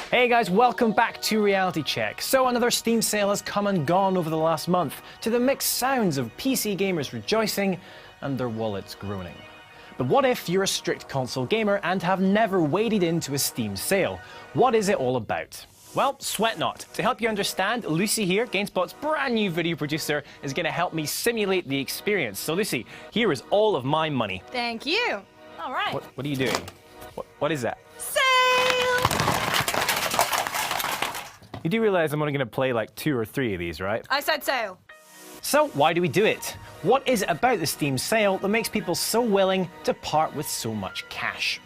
Hey guys, welcome back to Reality Check. So another Steam sale has come and gone over the last month, to the mixed sounds of PC gamers rejoicing and their wallets groaning. But what if you're a strict console gamer and have never waded into a Steam sale? What is it all about? Well, sweat not. To help you understand, Lucy here, GameSpot's brand new video producer, is going to help me simulate the experience. So Lucy, here is all of my money. Thank you. All right. What are you doing? What is that? Sale! You do realize I'm only going to play like 2 or 3 of these, right? I said sale. So why do we do it? What is it about the Steam sale that makes people so willing to part with so much cash?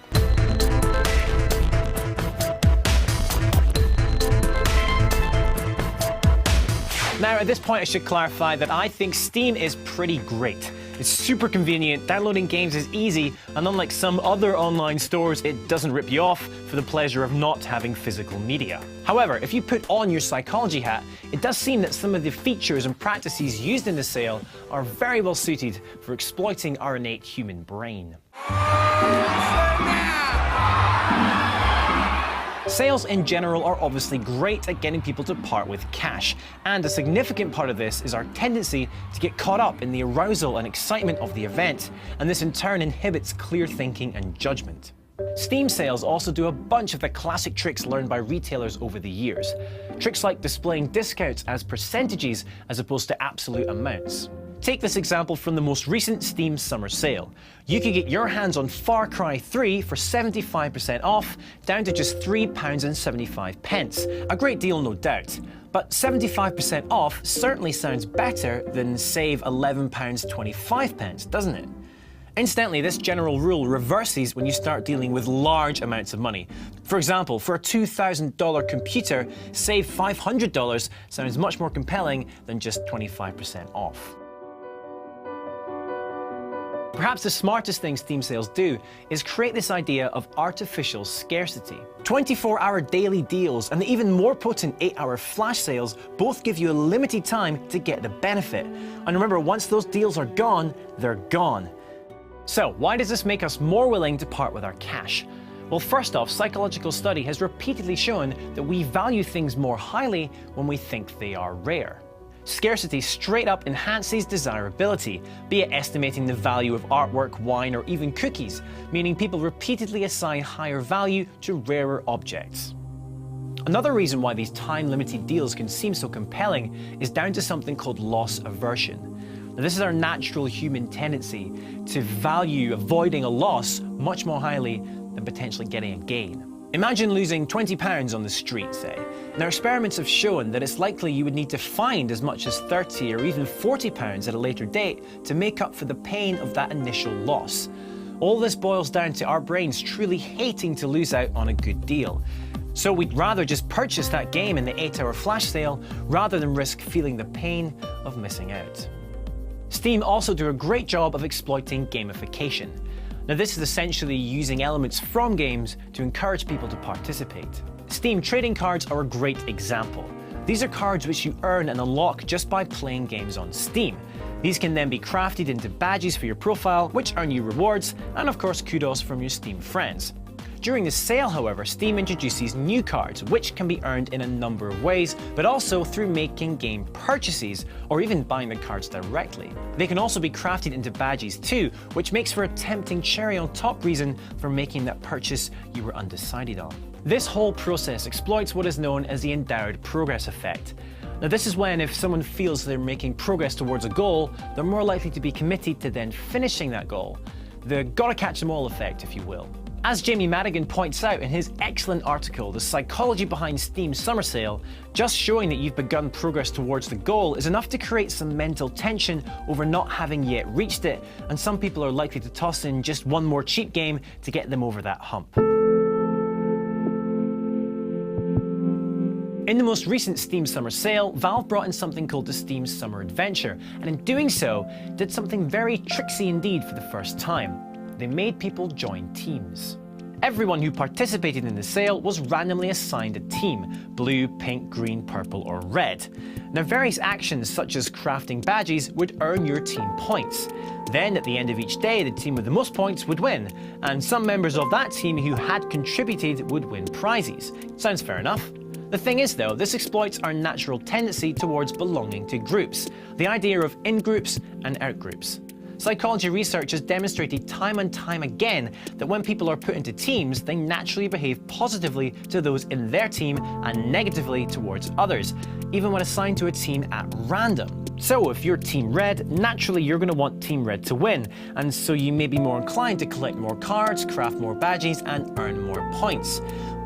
Now, at this point, I should clarify that I think Steam is pretty great. It's super convenient, downloading games is easy, and unlike some other online stores, it doesn't rip you off for the pleasure of not having physical media. However, if you put on your psychology hat, it does seem that some of the features and practices used in the sale are very well suited for exploiting our innate human brain. Sales in general are obviously great at getting people to part with cash, and a significant part of this is our tendency to get caught up in the arousal and excitement of the event, and this in turn inhibits clear thinking and judgment. Steam sales also do a bunch of the classic tricks learned by retailers over the years. Tricks like displaying discounts as percentages as opposed to absolute amounts. Take this example from the most recent Steam summer sale. You could get your hands on Far Cry 3 for 75% off, down to just £3.75. A great deal, no doubt. But 75% off certainly sounds better than, save £11.25, doesn't it? Incidentally, this general rule reverses when you start dealing with large amounts of money. For example, for a $2,000 computer, save $500 sounds much more compelling than just 25% off. Perhaps the smartest thing Steam sales do is create this idea of artificial scarcity. 24-hour daily deals and the even more potent 8-hour flash sales both give you a limited time to get the benefit. And remember, once those deals are gone, they're gone. So why does this make us more willing to part with our cash? Well, first off, psychological study has repeatedly shown that we value things more highly when we think they are rare. Scarcity straight up enhances desirability, be it estimating the value of artwork, wine, or even cookies, meaning people repeatedly assign higher value to rarer objects. Another reason why these time-limited deals can seem so compelling is down to something called loss aversion. Now, this is our natural human tendency to value avoiding a loss much more highly than potentially getting a gain. Imagine losing £20 on the street, say. Now, experiments have shown that it's likely you would need to find as much as £30 or even £40 at a later date to make up for the pain of that initial loss. All this boils down to our brains truly hating to lose out on a good deal. So we'd rather just purchase that game in the 8-hour flash sale rather than risk feeling the pain of missing out. Steam also do a great job of exploiting gamification. Now, this is essentially using elements from games to encourage people to participate. Steam trading cards are a great example. These are cards which you earn and unlock just by playing games on Steam. These can then be crafted into badges for your profile, which earn you rewards, and of course kudos from your Steam friends. During the sale, however, Steam introduces new cards, which can be earned in a number of ways, but also through making game purchases, or even buying the cards directly. They can also be crafted into badges too, which makes for a tempting cherry on top reason for making that purchase you were undecided on. This whole process exploits what is known as the endowed progress effect. Now, this is when if someone feels they're making progress towards a goal, they're more likely to be committed to then finishing that goal. The gotta catch them all effect, if you will. As Jamie Madigan points out in his excellent article, The Psychology Behind Steam's Summer Sale, just showing that you've begun progress towards the goal is enough to create some mental tension over not having yet reached it, and some people are likely to toss in just one more cheap game to get them over that hump. In the most recent Steam Summer Sale, Valve brought in something called the Steam Summer Adventure, and in doing so, did something very tricksy indeed for the first time. They made people join teams. Everyone who participated in the sale was randomly assigned a team: blue, pink, green, purple, or red. Now, various actions such as crafting badges would earn your team points. Then, at the end of each day, the team with the most points would win, and some members of that team who had contributed would win prizes. Sounds fair enough. The thing is, though, this exploits our natural tendency towards belonging to groups, the idea of in-groups and out-groups. Psychology research has demonstrated time and time again that when people are put into teams, they naturally behave positively to those in their team and negatively towards others, even when assigned to a team at random. So if you're Team Red, naturally you're going to want Team Red to win, and so you may be more inclined to collect more cards, craft more badges, and earn more points.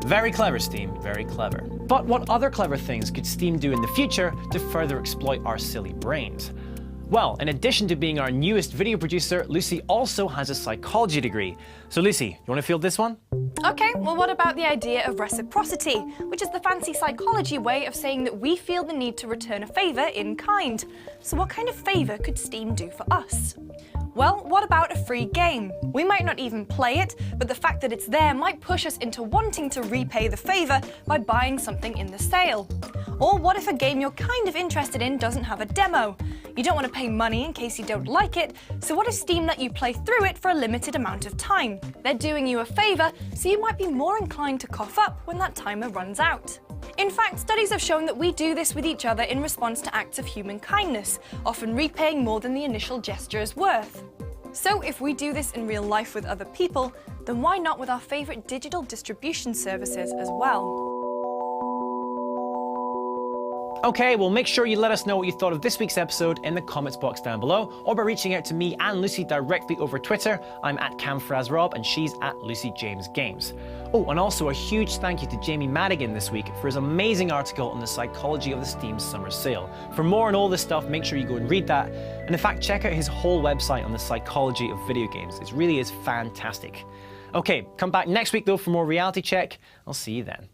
Very clever, Steam, very clever. But what other clever things could Steam do in the future to further exploit our silly brains? Well, in addition to being our newest video producer, Lucy also has a psychology degree. So Lucy, you want to field this one? Okay, well what about the idea of reciprocity, which is the fancy psychology way of saying that we feel the need to return a favour in kind. So what kind of favour could Steam do for us? Well, what about a free game? We might not even play it, but the fact that it's there might push us into wanting to repay the favour by buying something in the sale. Or what if a game you're kind of interested in doesn't have a demo? You don't want to pay money in case you don't like it, so what if Steam let you play through it for a limited amount of time? They're doing you a favour, so you might be more inclined to cough up when that timer runs out. In fact, studies have shown that we do this with each other in response to acts of human kindness, often repaying more than the initial gesture is worth. So if we do this in real life with other people, then why not with our favourite digital distribution services as well? Okay, well make sure you let us know what you thought of this week's episode in the comments box down below, or by reaching out to me and Lucy directly over Twitter. I'm at CamFrazRob and she's at LucyJamesGames. Oh, and also a huge thank you to Jamie Madigan this week for his amazing article on the psychology of the Steam Summer Sale. For more on all this stuff, make sure you go and read that. And in fact, check out his whole website on the psychology of video games. It really is fantastic. Okay, come back next week though for more Reality Check. I'll see you then.